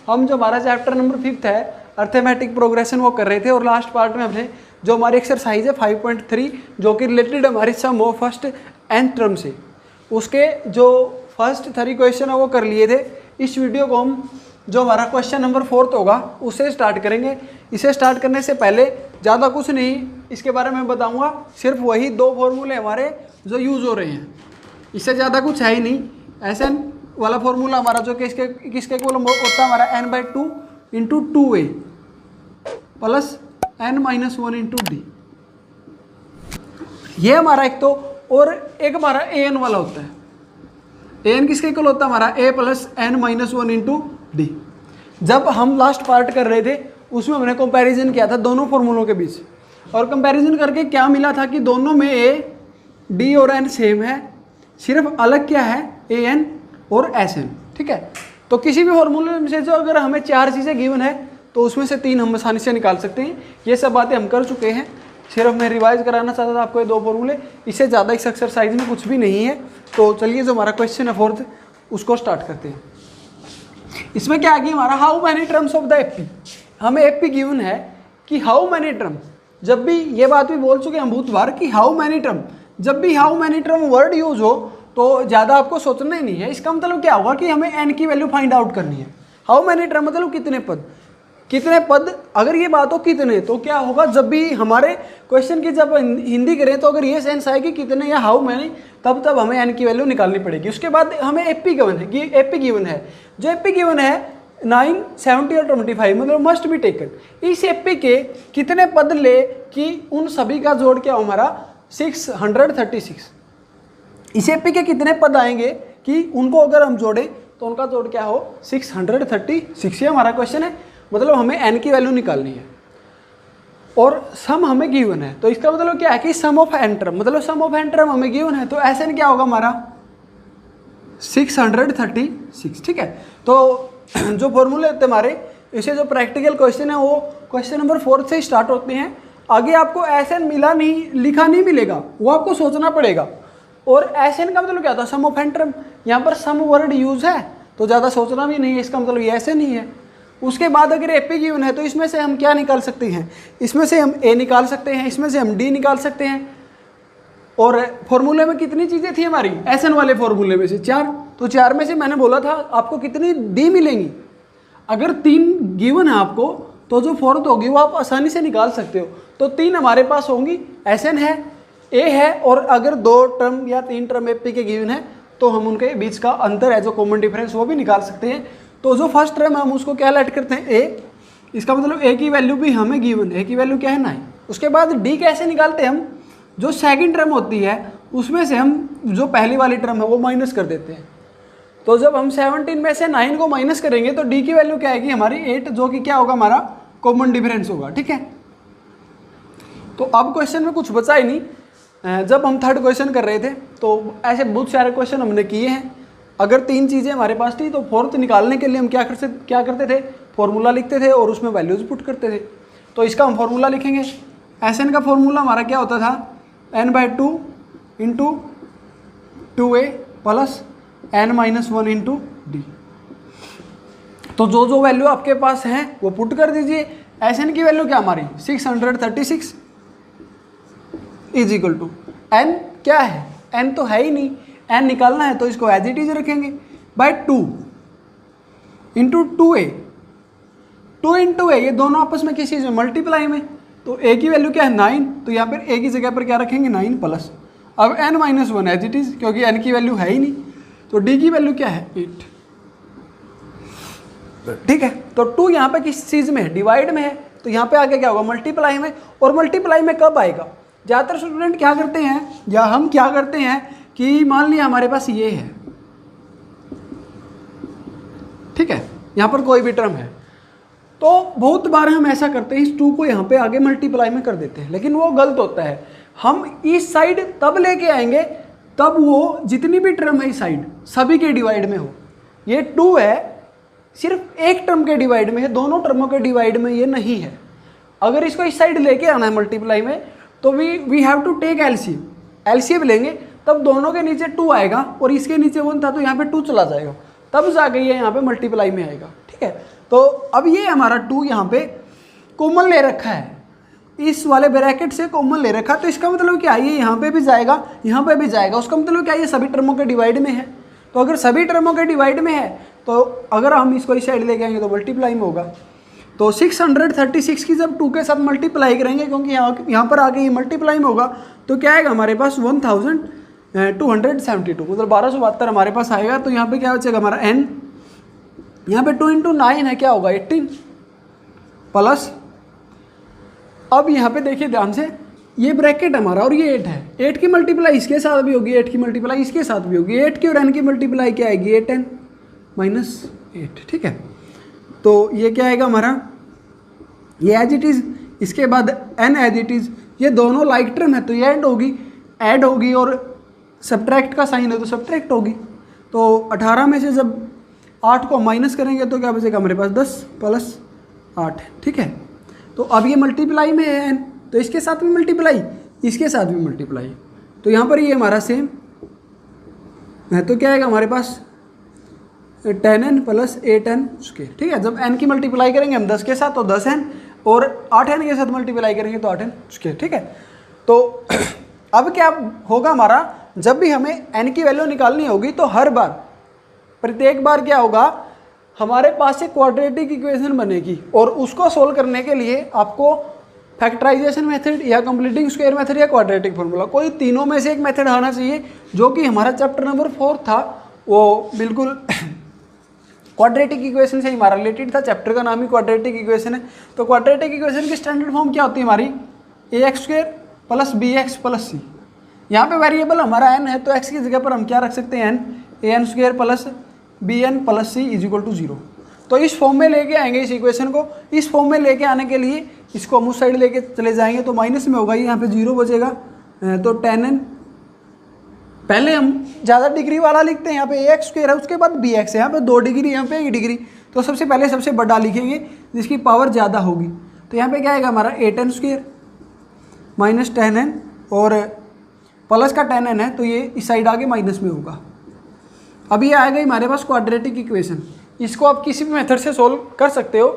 हम जो हमारा चैप्टर नंबर 5 है अर्थमेटिक प्रोग्रेशन वो कर रहे थे, और लास्ट पार्ट में हमने जो हमारी एक्सरसाइज है 5.3 जो कि रिलेटेड हमारी सम ऑफ फर्स्ट एन टर्म से, उसके जो फर्स्ट 3 क्वेश्चन है वो कर लिए थे। इस वीडियो को हम जो हमारा क्वेश्चन नंबर 4 होगा उससे स्टार्ट करेंगे। इसे स्टार्ट करने से पहले ज़्यादा कुछ नहीं इसके बारे में बताऊंगा, सिर्फ वही 2 फॉर्मूले हमारे जो यूज़ हो रहे हैं, इससे ज़्यादा कुछ है ही नहीं। Sn वाला फॉर्मूला हमारा जो कि किसके इक्वल होता है हमारा n/2 into 2a plus n-1 into d, ये हमारा एक तो, और एक हमारा an वाला होता है। an किसके इक्वल होता है हमारा a plus n-1 into D. जब हम लास्ट पार्ट कर रहे थे उसमें हमने कंपैरिजन किया था दोनों फॉर्मूलों के बीच, और कंपैरिजन करके क्या मिला था कि दोनों में a, d और n सेम है, सिर्फ अलग क्या है an और Sn। ठीक है, तो किसी भी फॉर्मूले में से जो अगर हमें 4 चीज़ें गिवन है तो उसमें से 3 हम आसानी से निकाल सकते हैं। ये सब बातें हम कर चुके हैं, सिर्फ मैं रिवाइज कराना चाहता था आपको ये 2 फॉर्मूले, इससे ज़्यादा इस एक्सरसाइज में कुछ भी नहीं है। तो चलिए जो हमारा क्वेश्चन है 4th उसको स्टार्ट करते हैं। इसमें क्या आ गया हमारा, how many terms of the AP. हमें एपी गिवन है कि हाउ मैनी टर्म, जब भी ये बात भी बोल चुके हैं हम बहुत बार कि हाउ मैनी टर्म, जब भी how many term word use हो तो ज़्यादा आपको सोचना ही नहीं है। इसका मतलब क्या होगा कि हमें एन की वैल्यू फाइंड आउट करनी है। हाउ मैनी टर्म मतलब कितने पद, कितने पद, अगर ये बात हो कितने, तो क्या होगा जब भी हमारे क्वेश्चन की जब हिंदी करें तो अगर ये सेंस आएगी कितने या हाउ मैनी, तब हमें एन की वैल्यू निकालनी पड़ेगी। उसके बाद हमें एपी गिवन है, एपी गिवन है, जो एपी गिवन है 9, 70 और 25 मतलब मस्ट बी टेकन। इस एपी के कितने पद ले कि उन सभी का जोड़ क्या हो हमारा 636। इस एपी के कितने पद आएंगे कि उनको अगर हम जोड़ें तो उनका जोड़ क्या हो 636। ये हमारा क्वेश्चन है, मतलब हमें एन की वैल्यू निकालनी है और सम हमें गिवन है। तो इसका मतलब क्या है कि सम ऑफ एन टर्म, मतलब सम ऑफ एन टर्म हमें गिवन है, तो Sn क्या होगा हमारा 636। ठीक है, तो जो फॉर्मूले होते हैं हमारे, इसे जो प्रैक्टिकल क्वेश्चन है वो क्वेश्चन नंबर 4 से स्टार्ट होते हैं। आगे आपको Sn मिला नहीं, लिखा नहीं मिलेगा, वो आपको सोचना पड़ेगा। और Sn का मतलब क्या था, सम ऑफ एन टर्म, यहाँ पर सम वर्ड यूज है तो ज़्यादा सोचना भी नहीं है, इसका मतलब ये Sn ही है। उसके बाद अगर एपी गिवन है तो इसमें से हम क्या निकाल सकते हैं, इसमें से हम ए निकाल सकते हैं, इसमें से हम डी निकाल सकते हैं। और फॉर्मूले में कितनी चीज़ें थी हमारी Sn वाले फॉर्मूले में से 4, तो 4 में से मैंने बोला था आपको कितनी डी मिलेंगी। अगर 3 गिवन है आपको तो जो 4th होगी वो आप आसानी से निकाल सकते हो। तो 3 हमारे पास होंगी, Sn है, ए है, और अगर 2 टर्म या 3 टर्म एपी के गिवन है तो हम उनके बीच का अंतर है जो कॉमन डिफरेंस वो भी निकाल सकते हैं। तो जो फर्स्ट टर्म हम उसको क्या लेट करते हैं ए, इसका मतलब ए की वैल्यू भी हमें गिवन, ए की वैल्यू क्या है 9। उसके बाद डी कैसे निकालते हैं हम, जो सेकंड टर्म होती है उसमें से हम जो पहली वाली टर्म है वो माइनस कर देते हैं। तो जब हम 17 में से 9 को माइनस करेंगे तो डी की वैल्यू क्या आएगी हमारी 8, जो कि क्या होगा हमारा कॉमन डिफरेंस होगा। ठीक है, तो अब क्वेश्चन में कुछ बचा ही नहीं। जब हम 3rd क्वेश्चन कर रहे थे तो ऐसे बहुत सारे क्वेश्चन हमने किए हैं। अगर 3 चीज़ें हमारे पास थी तो 4th निकालने के लिए हम क्या करते थे, फॉर्मूला लिखते थे और उसमें वैल्यूज पुट करते थे। तो इसका हम फॉर्मूला लिखेंगे। Sn का फॉर्मूला हमारा क्या होता था, n/2 into 2a plus n-1 into D. तो जो वैल्यू आपके पास है वो पुट कर दीजिए। Sn की वैल्यू क्या हमारी 636 इज इक्वल टू n क्या है, n तो है ही नहीं, n निकालना है तो इसको एज इट इज रखेंगे by 2 into 2a। 2 into a, ये दोनों आपस में किस चीज़ में मल्टीप्लाई में, तो a की वैल्यू क्या है 9, तो यहाँ पर a की जगह पर क्या रखेंगे 9 प्लस, अब n-1 एज इट इज क्योंकि n की वैल्यू है ही नहीं, तो d की वैल्यू क्या है 8। ठीक है, तो 2 यहाँ पे किस चीज़ में है, डिवाइड में है, तो यहाँ पे आगे क्या होगा मल्टीप्लाई में। और मल्टीप्लाई में कब आएगा, ज़्यादातर स्टूडेंट क्या करते हैं या हम क्या करते हैं कि मान लिया हमारे पास ये है, ठीक है, यहाँ पर कोई भी टर्म है, तो बहुत बार हम ऐसा करते हैं इस 2 को यहाँ पे आगे मल्टीप्लाई में कर देते हैं, लेकिन वो गलत होता है। हम इस साइड तब लेके आएंगे तब वो जितनी भी टर्म है इस साइड सभी के डिवाइड में हो। ये 2 है सिर्फ एक टर्म के डिवाइड में है, दोनों टर्मों के डिवाइड में ये नहीं है। अगर इसको इस साइड लेके आना है मल्टीप्लाई में तो we have to take LCM लेंगे, तब दोनों के नीचे 2 आएगा और इसके नीचे 1 था तो यहाँ पे 2 चला जाएगा, तब जाके ये यहाँ पे मल्टीप्लाई में आएगा। ठीक है, तो अब ये हमारा 2 यहाँ पे कॉमन ले रखा है, इस वाले ब्रैकेट से कॉमन ले रखा है, तो इसका मतलब क्या है, ये यहाँ पे भी जाएगा, यहाँ पे भी जाएगा, उसका मतलब क्या है, ये सभी टर्मों के डिवाइड में है। तो अगर सभी टर्मों के डिवाइड में है तो अगर हम इसको इस साइड लेके आएंगे तो मल्टीप्लाई में होगा। तो 636 की जब 2 के साथ मल्टीप्लाई करेंगे, क्योंकि यहाँ पर आगे ये मल्टीप्लाई में होगा, तो क्या आएगा हमारे पास 1272, मतलब 1272 हमारे पास आएगा। तो यहाँ पे क्या बचेगा हमारा n, यहाँ पे 2 × 9 है, क्या होगा 18 प्लस, अब यहाँ पे देखिए ध्यान से, ये ब्रैकेट हमारा और ये 8 है, 8 की मल्टीप्लाई इसके साथ भी होगी, 8 की मल्टीप्लाई इसके साथ भी होगी, 8 की और n की मल्टीप्लाई क्या आएगी 8n माइनस 8, ठीक है। तो ये क्या आएगा हमारा, ये एज इट इज़, इसके बाद n एज इट इज़, ये दोनों लाइक टर्म है तो ये ऐड होगी और सब्ट्रैक्ट का साइन है तो सब्ट्रैक्ट होगी। तो 18 में से जब 8 को माइनस करेंगे तो क्या बचेगा हमारे पास 10 प्लस 8, ठीक है। तो अब ये मल्टीप्लाई में है n, तो इसके साथ भी मल्टीप्लाई, इसके साथ भी मल्टीप्लाई, तो यहाँ पर ये हमारा सेम है, तो क्या आएगा हमारे पास 10n प्लस 8n स्क्वायर, ठीक है। जब n की मल्टीप्लाई करेंगे हम 10 के साथ तो 10n, और 8n के साथ मल्टीप्लाई करेंगे तो 8n स्क्वायर, ठीक है। तो अब क्या होगा हमारा, जब भी हमें n की वैल्यू निकालनी होगी तो हर बार, प्रत्येक बार क्या होगा, हमारे पास एक क्वाड्रेटिक इक्वेशन बनेगी, और उसको सोल्व करने के लिए आपको फैक्टराइजेशन मेथड या कंप्लीटिंग स्क्वायर मेथड या क्वाड्रेटिक फॉर्मूला, कोई तीनों में से एक मेथड आना चाहिए। जो कि हमारा चैप्टर नंबर 4 था वो बिल्कुल क्वाड्रेटिक इक्वेशन से हमारा रिलेटेड था, चैप्टर का नाम ही क्वाड्रेटिक इक्वेशन है। तो क्वाड्रेटिक इक्वेशन की स्टैंडर्ड फॉर्म क्या होती है हमारी, ax² plus bx plus c। यहाँ पे वेरिएबल हमारा n है, तो x की जगह पर हम क्या रख सकते हैं, an² plus bn plus c is equal to 0। तो इस फॉर्म में लेके आएंगे इस इक्वेशन को। इस फॉर्म में लेके आने के लिए इसको हम उस साइड लेके चले जाएंगे, तो माइनस में होगा, यहाँ पे 0 बचेगा, तो 10n, पहले हम ज़्यादा डिग्री वाला लिखते हैं, यहाँ पे ax² है, उसके बाद bx है, यहाँ पे 2 डिग्री, यहाँ पे 1 डिग्री, तो सबसे पहले सबसे बड़ा लिखेंगे जिसकी पावर ज़्यादा होगी। तो यहाँ पे क्या आएगा हमारा 8n² माइनस 10n, और प्लस का 10n है तो ये इस साइड आगे माइनस में होगा। अब ये आएगा हमारे पास क्वाड्रेटिक इक्वेशन। इसको आप किसी भी मेथड से सोल्व कर सकते हो।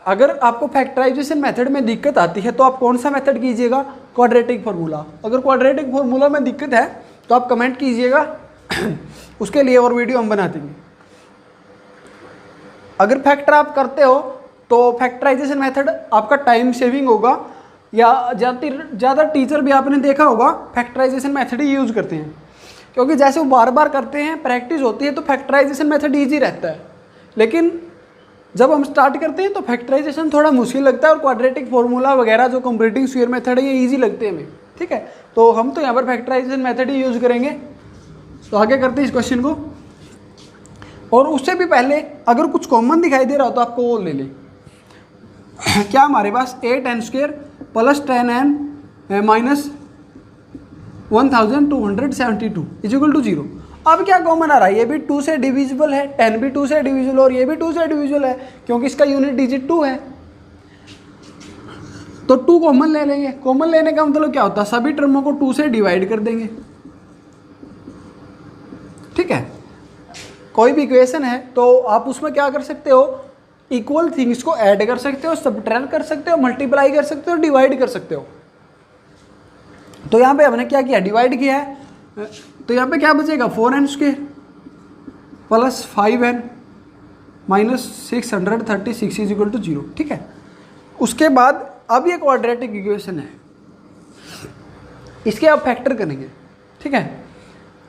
अगर आपको फैक्टराइजेशन मेथड में दिक्कत आती है तो आप कौन सा मेथड कीजिएगा, क्वाड्रेटिक फार्मूला। अगर क्वाड्रेटिक फार्मूला में दिक्कत है तो आप कमेंट कीजिएगा, उसके लिए और वीडियो हम बना देंगे। अगर फैक्टर आप करते हो तो फैक्टराइजेशन मेथड आपका टाइम सेविंग होगा, या ज़्यादा टीचर भी आपने देखा होगा फैक्टराइजेशन मेथड ही यूज़ करते हैं, क्योंकि जैसे वो बार बार करते हैं, प्रैक्टिस होती है, तो फैक्टराइजेशन मेथड ईजी रहता है। लेकिन जब हम स्टार्ट करते हैं तो फैक्टराइजेशन थोड़ा मुश्किल लगता है, और क्वाड्रेटिक फार्मूला वगैरह जो कंप्लीटिंग स्क्वायर मेथड है ये ईजी लगते हैं हमें, ठीक है। तो हम तो यहाँ पर फैक्टराइजेशन मेथड ही यूज़ करेंगे। तो आगे करते हैं इस क्वेश्चन को, और उससे भी पहले अगर कुछ कॉमन दिखाई दे रहा हो तो आपको वो ले लें। क्या हमारे पास 8n² plus 10n minus 1272 is equal to 0। अब क्या कॉमन आ रहा है, ये भी 2 से डिविजिबल है, 10 भी 2 से डिविजिबल, और ये भी 2 से डिविजिबल है, क्योंकि इसका यूनिट डिजिट 2 है। तो 2 कॉमन ले लेंगे। कॉमन लेने का मतलब क्या होता है, सभी टर्मों को 2 से डिवाइड कर देंगे, ठीक है। कोई भी इक्वेशन है तो आप उसमें क्या कर सकते हो, इक्वल थिंग्स को ऐड कर सकते हो, सब्ट्रैक्ट कर सकते हो, मल्टीप्लाई कर सकते हो, डिवाइड कर सकते हो। तो यहाँ पे हमने क्या किया, डिवाइड किया है, तो यहाँ पे क्या बचेगा 4n² plus 5n minus 636 is equal to 0, ठीक है। उसके बाद अब ये क्वाड्रेटिक इक्वेशन है, इसके अब फैक्टर करेंगे, ठीक है।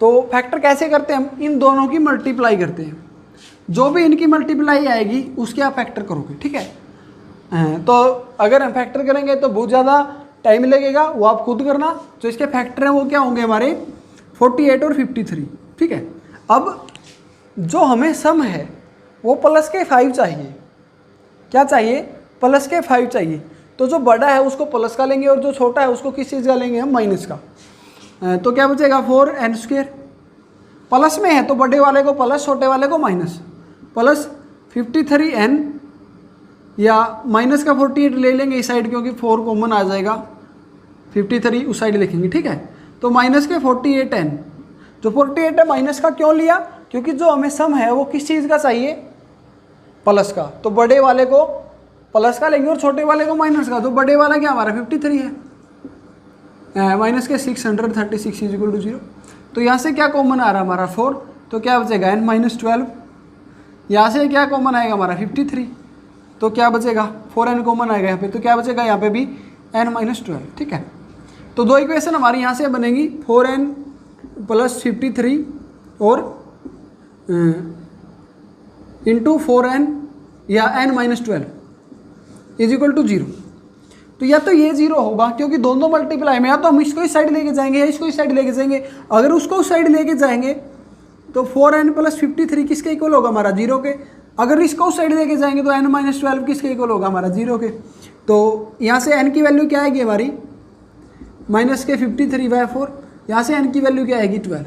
तो फैक्टर कैसे करते हैं, हम इन दोनों की मल्टीप्लाई करते हैं, जो भी इनकी मल्टीप्लाई आएगी उसके आप फैक्टर करोगे, ठीक है। तो अगर हम फैक्टर करेंगे तो बहुत ज़्यादा टाइम लगेगा, वो आप खुद करना। तो इसके फैक्टर हैं वो क्या होंगे हमारे 48 और 53, ठीक है। अब जो हमें सम है वो प्लस के 5 चाहिए, क्या चाहिए, प्लस के 5 चाहिए। तो जो बड़ा है उसको प्लस का लेंगे, और जो छोटा है उसको किस चीज़ का लेंगे हम, माइनस का। तो क्या बचेगा 4n², प्लस में है तो बड़े वाले को प्लस, छोटे वाले को माइनस, प्लस 53n या माइनस का 48 ले लेंगे इस साइड, क्योंकि 4 कॉमन आ जाएगा, 53 उस साइड लिखेंगे, ठीक है। तो माइनस के 48n, जो 48 है माइनस का क्यों लिया, क्योंकि जो हमें सम है वो किस चीज़ का चाहिए, प्लस का, तो बड़े वाले को प्लस का लेंगे और छोटे वाले को माइनस का। तो बड़े वाला क्या हमारा 53 है, माइनस के 636 इज इक्वल टू 0। तो यहाँ से क्या कॉमन आ रहा है हमारा 4, तो क्या बचेगा n-12। यहाँ से क्या कॉमन आएगा हमारा 53, तो क्या बचेगा 4n कॉमन आएगा यहाँ पे, तो क्या बचेगा यहाँ पे भी n-12। ठीक है, तो दो इक्वेशन हमारी यहाँ से बनेगी 4n + 53 और इंटू 4n या n-12 इज इक्वल टू 0। तो या तो ये 0 होगा क्योंकि दोनों मल्टीप्लाई में, या तो हम इसको इस साइड लेके जाएंगे या इसको इस साइड लेके जाएंगे। अगर उसको उस साइड लेके जाएंगे तो 4n + 53 किसके इक्वल होगा हमारा 0 के। अगर इसको उस साइड लेके जाएंगे तो n-12 किसके इक्वल होगा हमारा 0 के। तो यहाँ से n की वैल्यू क्या आएगी हमारी माइनस के 53/4, यहाँ से n की वैल्यू क्या आएगी 12।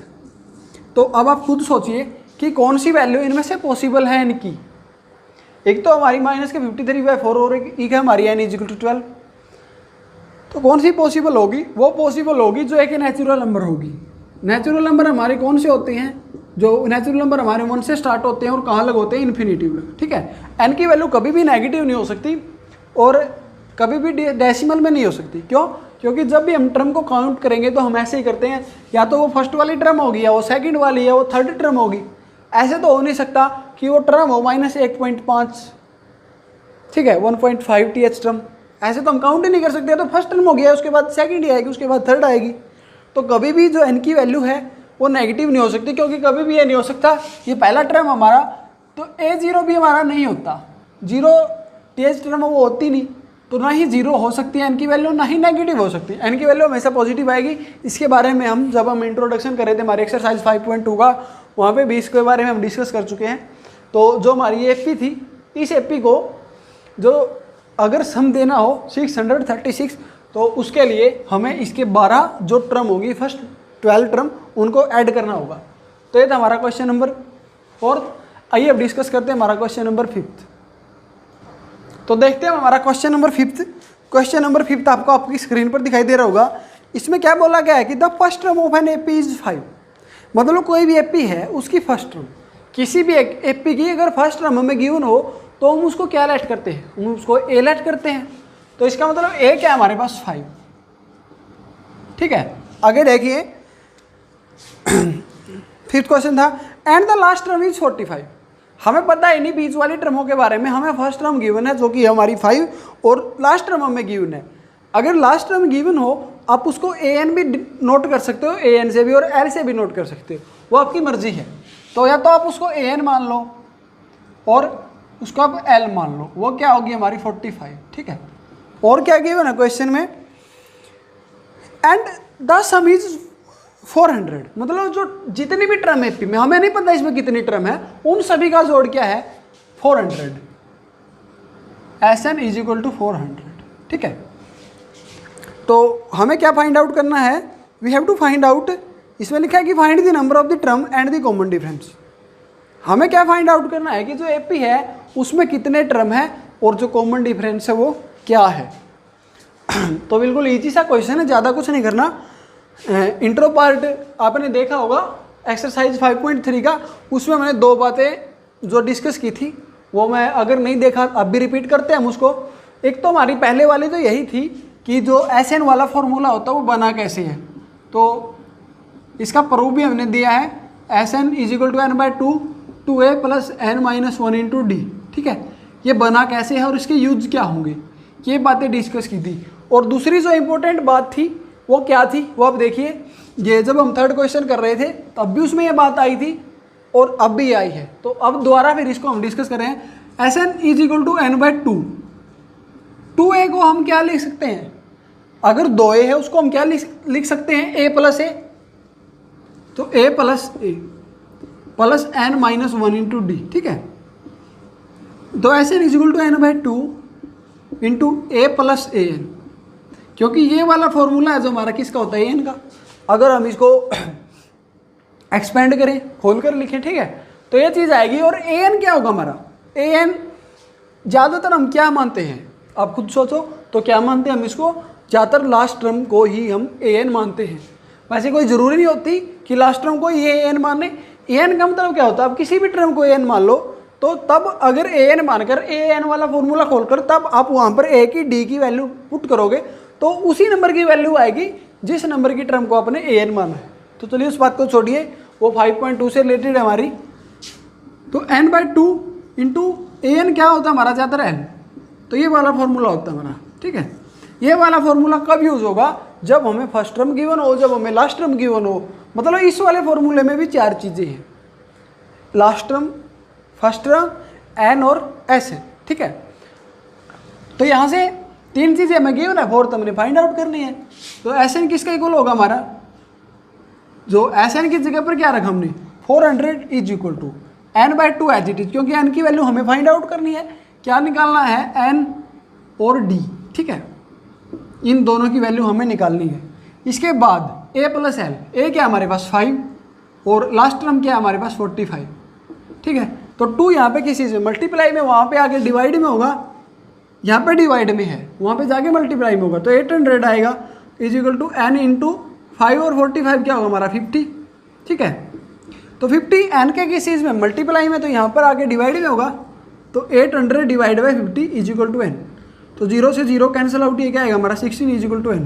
तो अब आप खुद सोचिए कि कौन सी वैल्यू इनमें से पॉसिबल है n की। एक तो हमारी माइनस के 53/4 और एक है हमारी n = 12। तो कौन सी पॉसिबल होगी, वो पॉसिबल होगी जो एक नेचुरल नंबर होगी। नेचुरल नंबर हमारे कौन से होते हैं, जो नेचुरल नंबर हमारे 1 से स्टार्ट होते हैं और कहाँ लग होते हैं इन्फिनिटिव लग। ठीक है, n की वैल्यू कभी भी नेगेटिव नहीं हो सकती और कभी भी डेसिमल में नहीं हो सकती। क्यों? क्योंकि जब भी हम टर्म को काउंट करेंगे तो हम ऐसे ही करते हैं, या तो वो फर्स्ट वाली टर्म होगी या वो सेकंड वाली या वो थर्ड टर्म होगी। ऐसे तो हो नहीं सकता कि वो टर्म हो -1.5, ठीक है 1.5 th टर्म, ऐसे तो हम काउंट ही नहीं कर सकते। तो फर्स्ट टर्म हो गया, उसके बाद सेकंड ही आएगी, उसके बाद थर्ड आएगी। तो कभी भी जो n की वैल्यू है वो नेगेटिव नहीं हो सकती, क्योंकि कभी भी ये नहीं हो सकता ये पहला टर्म हमारा, तो a0 भी हमारा नहीं होता, 0 th टर्म वो होती नहीं, तो ना ही 0 हो सकती है n की वैल्यू, ना ही नेगेटिव हो सकती है। n की वैल्यू हमेशा पॉजिटिव आएगी। इसके बारे में हम जब हम इंट्रोडक्शन कर रहे थे हमारे एक्सरसाइज 5.2 का, वहाँ पे भी इसके बारे में हम डिस्कस कर चुके हैं। तो जो हमारी एपी थी, इस एपी को जो अगर सम देना हो 636, तो उसके लिए हमें इसके 12 जो टर्म होगी, फर्स्ट 12 टर्म, उनको ऐड करना होगा। तो ये था हमारा क्वेश्चन नंबर 4। आइए अब डिस्कस करते हैं हमारा क्वेश्चन नंबर 5। तो देखते हैं हमारा क्वेश्चन नंबर 5। क्वेश्चन नंबर 5 आपको आपकी स्क्रीन पर दिखाई दे रहा होगा। इसमें क्या बोला गया है कि the first term of N AP is 5। मतलब कोई भी एपी है उसकी फर्स्ट टर्म, किसी भी एक एपी की अगर फर्स्ट टर्म हमें गिवन हो तो हम उसको क्या लेट करते हैं, हम उसको ए लेट करते हैं। तो इसका मतलब ए क्या है हमारे पास 5। ठीक है, आगे देखिए 5th क्वेश्चन था and the last term is 45। हमें पता है नहीं बीच वाली टर्मों के बारे में, हमें फर्स्ट टर्म गिवन है जो कि हमारी 5 और लास्ट टर्म हमें गिवन है। अगर लास्ट टर्म गिवन हो आप उसको ए एन भी नोट कर सकते हो, ए एन से भी और एल से भी नोट कर सकते हो, वो आपकी मर्जी है। तो या तो आप उसको ए एन मान लो और उसको आप एल मान लो, वो क्या होगी हमारी 45। ठीक है, और क्या गिवन है क्वेश्चन में एंड द सम इज 400। मतलब जो जितनी भी टर्म है एपी में, हमें नहीं पता इसमें कितनी टर्म है, उन सभी का जोड़ क्या है 400। Sn = 400। ठीक है, तो हमें क्या फाइंड आउट करना है, we have to find out, इसमें लिखा है कि find the number of the term and the common difference. हमें क्या फाइंड आउट करना है कि जो एपी है उसमें कितने टर्म है और जो कॉमन डिफरेंस है वो क्या है। तो बिल्कुल ईजी सा क्वेश्चन है, ज़्यादा कुछ नहीं करना। इंट्रो पार्ट आपने देखा होगा एक्सरसाइज 5.3 का, उसमें मैंने 2 बातें जो डिस्कस की थी वो मैं अगर नहीं देखा अब भी रिपीट करते हैं हम उसको। एक तो हमारी पहले वाली तो यही थी कि जो Sn वाला फॉर्मूला होता है वो बना कैसे है, तो इसका प्रूफ भी हमने दिया है। Sn = n/2 2a + n-1 × d। ठीक है, ये बना कैसे है और इसके यूज क्या होंगे, ये बातें डिस्कस की थी। और दूसरी जो इम्पोर्टेंट बात थी वो क्या थी, वो आप देखिए, ये जब हम 3rd क्वेश्चन कर रहे थे तब भी उसमें ये बात आई थी और अब भी आई है। तो अब दोबारा फिर इसको हम डिस्कस कर रहे हैं। Sn = n/2। 2a को हम क्या लिख सकते हैं, अगर 2a है उसको हम क्या लिख सकते हैं a + a, तो a + a + n-1 × d। ठीक है, तो Sn = n/2 × a + an, क्योंकि ये वाला फॉर्मूला है जो हमारा किसका होता है an का। अगर हम इसको एक्सपेंड करें, खोल कर लिखें, ठीक है, तो ये चीज़ आएगी। और an क्या होगा हमारा, an ज़्यादातर हम क्या मानते हैं, आप खुद सोचो तो क्या मानते हैं हम इसको, ज़्यादातर लास्ट टर्म को ही हम an मानते हैं। वैसे कोई ज़रूरी नहीं होती कि लास्ट टर्म को ये an माने। an का मतलब क्या होता है, आप किसी भी टर्म को an मान लो तो तब अगर ए एन मानकर ए एन वाला फॉर्मूला खोलकर तब आप वहाँ पर ए की डी की वैल्यू पुट करोगे तो उसी नंबर की वैल्यू आएगी जिस नंबर की टर्म को आपने ए एन माना है। तो चलिए उस बात को छोड़िए, वो 5.2 से रिलेटेड है हमारी। तो n/2 इंटू ए एन क्या होता है हमारा ज़्यादातर n, तो ये वाला फॉर्मूला होता है हमारा, ठीक है। ये वाला फॉर्मूला कब यूज़ होगा? जब हमें फर्स्ट टर्म गिवन हो, जब हमें लास्ट टर्म गिवन हो। मतलब इस वाले फॉर्मूले में भी 4 चीज़ें हैं, last term, first term, n और एस है, ठीक है। तो यहाँ से 3 चीज़ें हमें गिवन है, फोर्थ हमने फाइंड आउट करनी है। तो एस एन किसका इक्वल होगा हमारा? जो एस एन की जगह पर क्या रखा हमने 400 is equal to n/2 as it is, क्योंकि n की वैल्यू हमें फाइंड आउट करनी है। क्या निकालना है? n और d, ठीक है। इन दोनों की वैल्यू हमें निकालनी है। इसके बाद a + l, a क्या हमारे पास 5 और लास्ट टर्म क्या है हमारे पास 45, ठीक है। तो 2 यहाँ पे किसी से मल्टीप्लाई में, वहाँ पे आगे डिवाइड में होगा, यहाँ पे डिवाइड में है, वहाँ पे जाके मल्टीप्लाई में होगा। तो 800 आएगा is equal to n into 5 और 45 क्या होगा हमारा 50, ठीक है। तो 50 n के किस चीज़ में? मल्टीप्लाई में, तो यहाँ पर आगे डिवाइड में होगा। तो 800 divide by 50 is equal to n। तो 0 से 0 कैंसिल आउट, ये क्या आएगा हमारा 16 इज इक्वल टू n।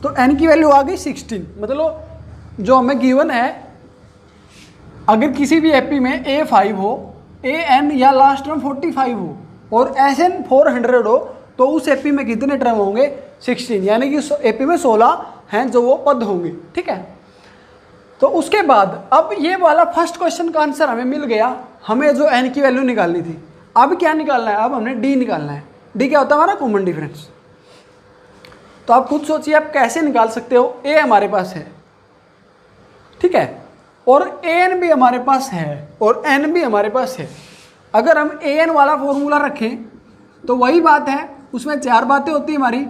तो n की वैल्यू आ गई 16। मतलब जो हमें गिवन है, अगर किसी भी एपी में A5 हो, AN या लास्ट टर्म 45 हो और SN 400 हो, तो उस एपी में कितने टर्म होंगे? 16, यानी कि उस एपी में 16 हैं जो वो पद होंगे, ठीक है। तो उसके बाद अब ये वाला फर्स्ट क्वेश्चन का आंसर हमें मिल गया। हमें जो n की वैल्यू निकालनी थी, अब क्या निकालना है? अब हमने d निकालना है। d क्या होता है हमारा? Common difference. तो आप खुद सोचिए आप कैसे निकाल सकते हो। a हमारे पास है, ठीक है, और an भी हमारे पास है और n भी हमारे पास है। अगर हम an वाला फॉर्मूला रखें तो वही बात है, उसमें 4 बातें होती है हमारी,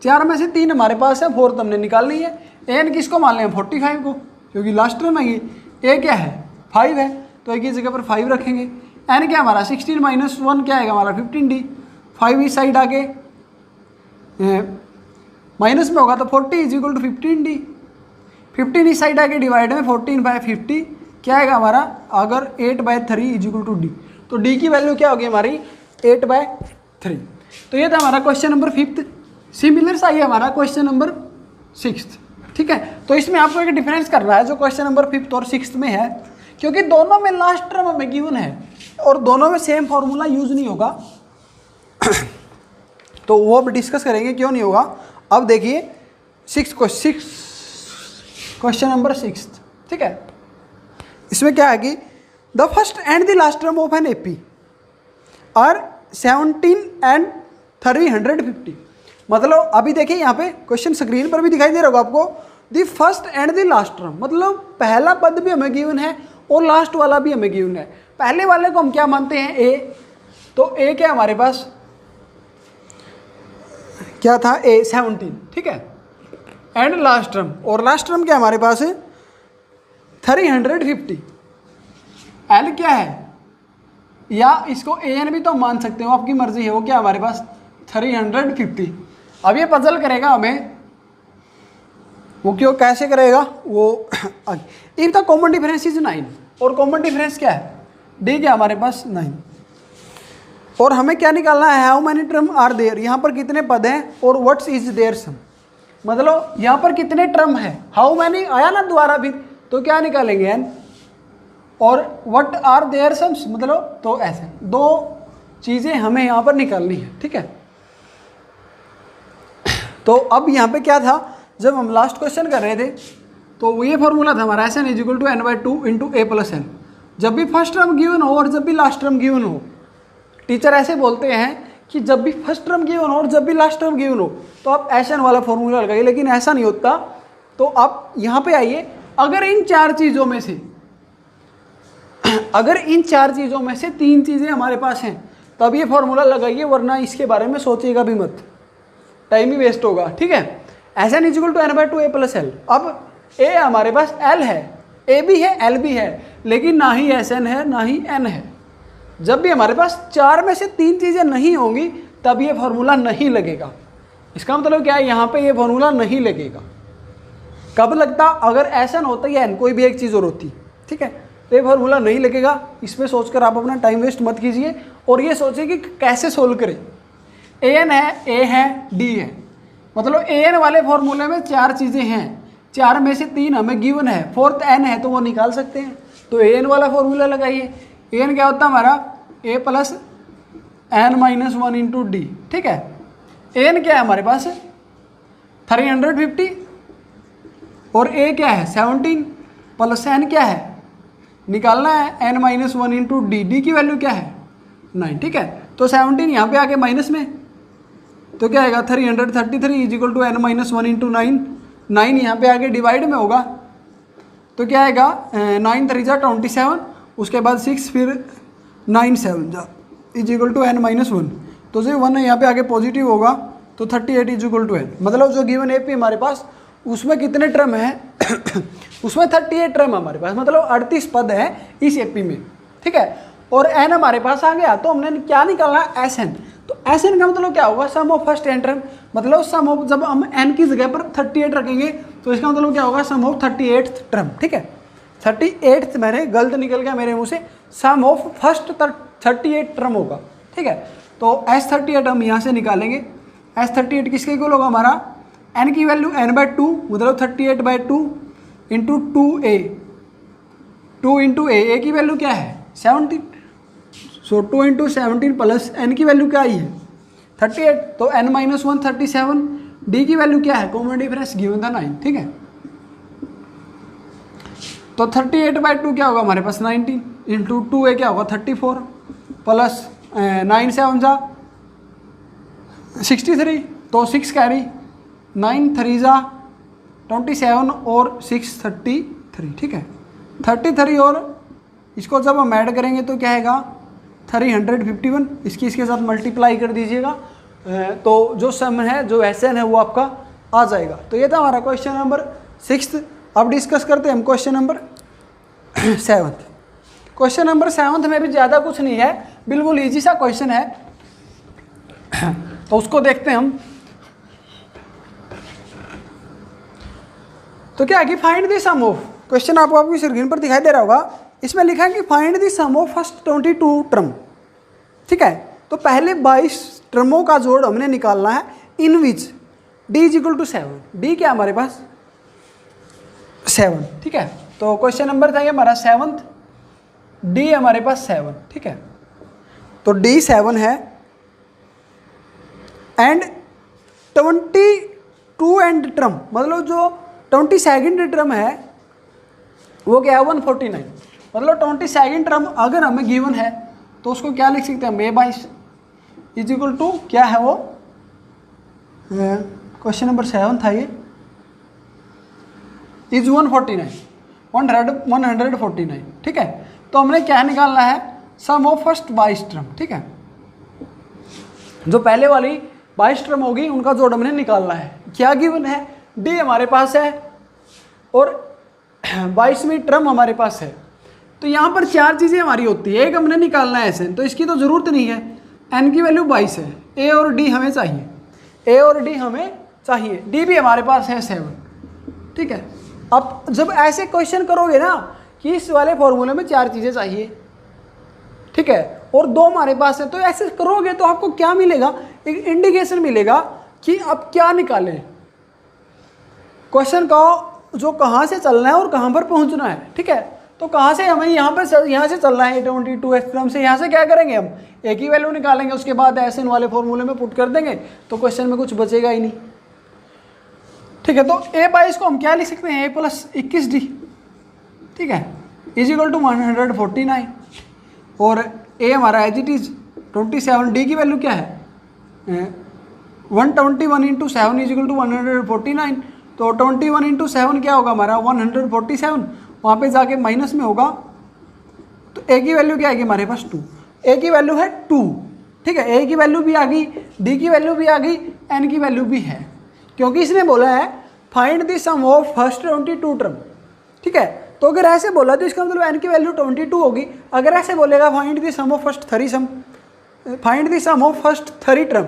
4 में से 3 हमारे पास है, 4 हमने निकालनी है। an किसको मान लें? 45 को, क्योंकि लास्ट टर्म है ये। a क्या है? 5 है, तो एक ही जगह पर 5 रखेंगे। n क्या हमारा 16 माइनस 1 क्या आएगा हमारा 15d। 5 इस साइड आके माइनस में होगा तो 40 इज इक्वल टू 15d। 15 इस साइड आके डिवाइड में 14/50 क्या आएगा हमारा? अगर 8/3 इज इक्वल टू d, तो d की वैल्यू क्या होगी हमारी? 8/3। तो ये था हमारा क्वेश्चन नंबर 5th। सिमिलर सा ही हमारा क्वेश्चन नंबर 6th, ठीक है। तो इसमें आपको एक डिफरेंस करना है जो क्वेश्चन नंबर 5th और 6th में है, क्योंकि दोनों में लास्ट टर्म हमें गिवन है और दोनों में सेम फॉर्मूला यूज नहीं होगा। तो वो अब डिस्कस करेंगे क्यों नहीं होगा। अब देखिए क्वेश्चन नंबर 6, ठीक है। इसमें क्या है कि the first and the last term of N AP are 17 and 350। मतलब अभी देखिए यहाँ पे क्वेश्चन स्क्रीन पर भी दिखाई दे रहा होगा आपको, the first and the last term, मतलब पहला पद भी हमें गिवन है और लास्ट वाला भी हमें गिवन है। पहले वाले को हम क्या मानते हैं? ए। तो ए क्या हमारे पास क्या था? ए 17, ठीक है, एंड लास्ट टर्म, और लास्ट टर्म क्या हमारे पास है? 350। एल क्या है? या इसको ए एन भी तो मान सकते हो, आपकी मर्जी है। वो क्या हमारे पास 350। अब ये पजल करेगा हमें, वो क्यों कैसे करेगा वो if the common difference is 9, और कॉमन डिफरेंस क्या है? डी क्या हमारे पास 9। और हमें क्या निकालना है? How many term are there, यहाँ पर कितने पद हैं और व्हाट्स इज देयर सम, मतलब यहाँ पर कितने टर्म है। हाउ मैनी आया ना दोबारा फिर, तो क्या निकालेंगे एन, और व्हाट आर देयर सम्स, मतलब तो ऐसे 2 चीज़ें हमें यहाँ पर निकालनी है, ठीक है। तो अब यहाँ पे क्या था, जब हम लास्ट क्वेश्चन कर रहे थे तो ये फॉर्मूला था हमारा SN is equal to n/2 into a + n। जब भी फर्स्ट टर्म गिवन हो और जब भी लास्ट टर्म गिवन हो, टीचर ऐसे बोलते हैं कि जब भी फर्स्ट टर्म गिवन हो और जब भी लास्ट टर्म गिवन हो तो आप SN वाला फॉर्मूला लगाइए, लेकिन ऐसा नहीं होता। तो आप यहाँ पे आइए, अगर इन 4 चीज़ों में से अगर इन 4 चीज़ों में से 3 चीज़ें हमारे पास हैं तब ये फॉर्मूला लगाइए, वरना इसके बारे में सोचिएगा भी मत, टाइम ही वेस्ट होगा, ठीक है। SN is equal to n/2 a + l। अब a हमारे पास l है, a भी है l भी है, लेकिन ना ही SN है ना ही n है। जब भी हमारे पास 4 में से 3 चीज़ें नहीं होंगी तब ये फॉर्मूला नहीं लगेगा। इसका मतलब क्या है? यहाँ पे ये फॉर्मूला नहीं लगेगा। कब लगता? अगर SN होता या n, कोई भी एक चीज़ और होती, ठीक है। तो ये फॉर्मूला नहीं लगेगा। इसमें सोचकर आप अपना टाइम वेस्ट मत कीजिए और ये सोचिए कि कैसे सोल्व करें। ए एन है, ए है, डी है, मतलब ए एन वाले फॉर्मूले में 4 चीज़ें हैं, 4 में से 3 हमें गिवन है, 4th एन है तो वो निकाल सकते हैं। तो ए एन वाला फॉर्मूला लगाइए। ए एन क्या होता है हमारा, a plus n minus 1 into d. ठीक है, ए एन क्या है हमारे पास 350 और ए क्या है 17 प्लस एन क्या है निकालना है n minus 1 into d. D की वैल्यू क्या है 9। ठीक है, तो 17 यहाँ पे आके माइनस में, तो क्या आएगा 333 is equal to n minus 1 into 9। 9 यहाँ पे आके डिवाइड में होगा तो क्या आएगा 9 3 जा 27, उसके बाद 6 फिर 9 7 जा is equal to n minus 1। तो जो 1 यहाँ पे आगे पॉजिटिव होगा तो 38 इज इक्वल टू एन। मतलब जो गिवन एपी हमारे पास उसमें कितने टर्म है उसमें 38 टर्म हमारे पास, मतलब 38 पद है इस एपी में। ठीक है, और एन हमारे पास आ गया तो हमने क्या निकालना है एस एन। तो एस एन का मतलब क्या होगा सम ऑफ फर्स्ट एन टर्म, मतलब सम ऑफ, जब हम एन की जगह पर 38 रखेंगे तो इसका मतलब क्या होगा सम ऑफ 38th टर्म। ठीक है, 38th मैंने गलत निकल गया मेरे मुंह से, सम ऑफ फर्स्ट 38 टर्म होगा। ठीक है, तो S38 हम यहाँ से निकालेंगे। S38 किसके इक्वल होगा हमारा, n की वैल्यू n/2 मतलब 38/2 इंटू 2a, 2 इंटू ए की वैल्यू क्या है 17, सो 2 इंटू 17 प्लस n की वैल्यू क्या आई है 38, तो n माइनस 1 37, d की वैल्यू क्या है कॉमन डिफरेंस गिवन था 9। ठीक है, तो 38/2 क्या होगा हमारे पास 19 इंटू 2a क्या होगा 34 प्लस 9 7 जा 63, तो 6 कैरी 9 3 जा 27 और 6 33। ठीक है, 33 और इसको जब हम ऐड करेंगे तो क्या आएगा 351, इसके साथ मल्टीप्लाई कर दीजिएगा तो जो सम है जो एस एन है वो आपका आ जाएगा। तो ये था हमारा क्वेश्चन नंबर 6। अब डिस्कस करते हैं हम क्वेश्चन नंबर 7। क्वेश्चन नंबर 7 में भी ज़्यादा कुछ नहीं है, बिल्कुल इजी सा क्वेश्चन है, तो उसको देखते हैं हम। तो क्या है कि find the sum of, question आपको आपकी स्क्रीन पर दिखाई दे रहा होगा, इसमें लिखा है कि find the sum of first 22 term. ठीक है, तो पहले 22 टर्मों का जोड़ हमने निकालना है in which d is equal to 7। D क्या हमारे पास 7। ठीक है, तो क्वेश्चन नंबर था ये हमारा 7th, डी हमारे पास 7। ठीक है, तो डी 7 है एंड 22 एंड टर्म, मतलब जो 22nd टर्म है वो क्या है 149, मतलब 22nd टर्म अगर हमें गिवन है तो उसको क्या लिख सकते हैं हम A/22 इज इक्वल टू क्या है वो, क्वेश्चन नंबर 7 था ये, इज 149। ठीक है, तो हमने क्या निकालना है सम ऑफ फर्स्ट 22 टर्म। ठीक है, जो पहले वाली 22 टर्म होगी उनका जोड़ हमने निकालना है। क्या गिवन है डी हमारे पास है और 22वीं टर्म हमारे पास है। तो यहाँ पर 4 चीज़ें हमारी होती है, एक हमने निकालना है एस एन, तो इसकी तो ज़रूरत नहीं है, एन की वैल्यू 22 है, ए और डी हमें चाहिए, ए और डी हमें चाहिए, डी भी हमारे पास है 7। ठीक है, अब जब ऐसे क्वेश्चन करोगे ना कि इस वाले फॉर्मूले में 4 चीज़ें चाहिए, ठीक है, और 2 हमारे पास है, तो ऐसे करोगे तो आपको क्या मिलेगा, एक इंडिकेशन मिलेगा कि अब क्या निकालें, क्वेश्चन का जो कहाँ से चलना है और कहाँ पर पहुँचना है। ठीक है, तो कहाँ से हमें यहाँ से चलना है 22 टर्म से, यहाँ से क्या करेंगे हम एक ही वैल्यू निकालेंगे, उसके बाद एस एन वाले फॉर्मूले में पुट कर देंगे तो क्वेश्चन में कुछ बचेगा ही नहीं। ठीक है, तो A/22 को हम क्या लिख सकते हैं A प्लस 21D। ठीक है, इज इक्वल टू 149 और A हमारा एज इट इज 27, डी की वैल्यू क्या है 121 इंटू 7 इज इक्वल टू 149, तो 21 इंटू 7 क्या होगा हमारा 147, वहाँ पे जाके माइनस में होगा, तो ए की वैल्यू क्या आएगी हमारे पास 2, ए की वैल्यू है 2। ठीक है, ए की वैल्यू भी आ गई, डी की वैल्यू भी आ गई, एन की वैल्यू भी है, क्योंकि इसने बोला है find the sum of first 22 term. ठीक है, तो अगर ऐसे बोला तो इसका मतलब एन की वैल्यू 22 होगी, अगर ऐसे बोलेगा find the sum of first 3 term,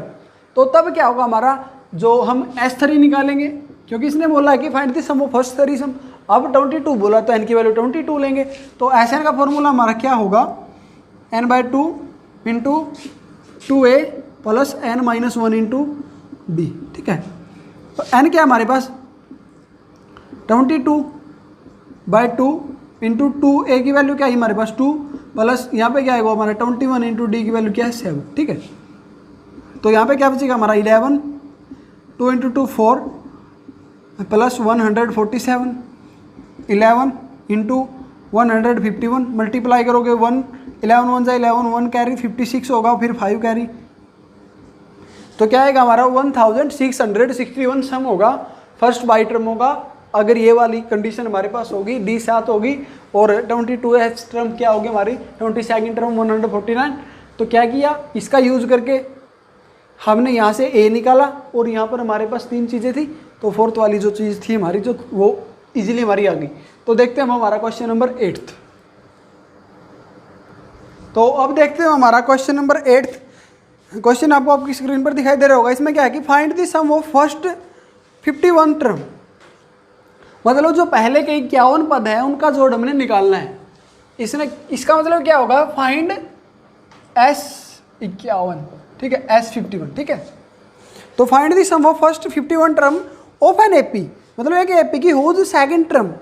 तो तब क्या होगा हमारा, जो हम S3 निकालेंगे, क्योंकि इसने बोला है कि find the sum of first 3 sum. अब 22 बोला तो n की वैल्यू 22 लेंगे। तो Sn का फॉर्मूला हमारा क्या होगा, n/2 into 2a plus n-1 into d, ठीक है। तो n क्या हमारे पास 22/2 इंटू 2a की वैल्यू क्या है हमारे पास 2 प्लस यहाँ पे क्या है वो हमारा 21 इंटू डी की वैल्यू क्या है 7, ठीक है। तो यहाँ पे क्या बचेगा हमारा 11, 2 इंटू 2 4 प्लस 147, 11 इंटू 151 मल्टीप्लाई करोगे 1, 11 1 जा 11, 1 कैरी 56 होगा, फिर 5 कैरी, तो क्या आएगा हमारा 1661 सम होगा, फर्स्ट बाई टर्म होगा। अगर ये वाली कंडीशन हमारे पास होगी, डी 7 होगी और 22h टर्म क्या होगी हमारी 22nd टर्म 149। तो क्या किया, इसका यूज करके हमने यहाँ से ए निकाला और यहाँ पर हमारे पास 3 चीज़ें थी, तो फोर्थ वाली जो चीज़ थी हमारी जो वो इजीली हमारी आ गई। तो देखते हैं हम हमारा क्वेश्चन नंबर 8। तो अब देखते हैं हमारा क्वेश्चन नंबर 8। क्वेश्चन आपको आपकी स्क्रीन पर दिखाई दे रहा होगा। इसमें क्या है कि find the sum of first 51 term, मतलब जो पहले के 51 पद है उनका जोड़ हमने निकालना है। इसका मतलब क्या होगा, फाइंड S51, ठीक है, S51, ठीक है। तो find the sum of first 51 term of N AP, मतलब है कि एपी की whose second term.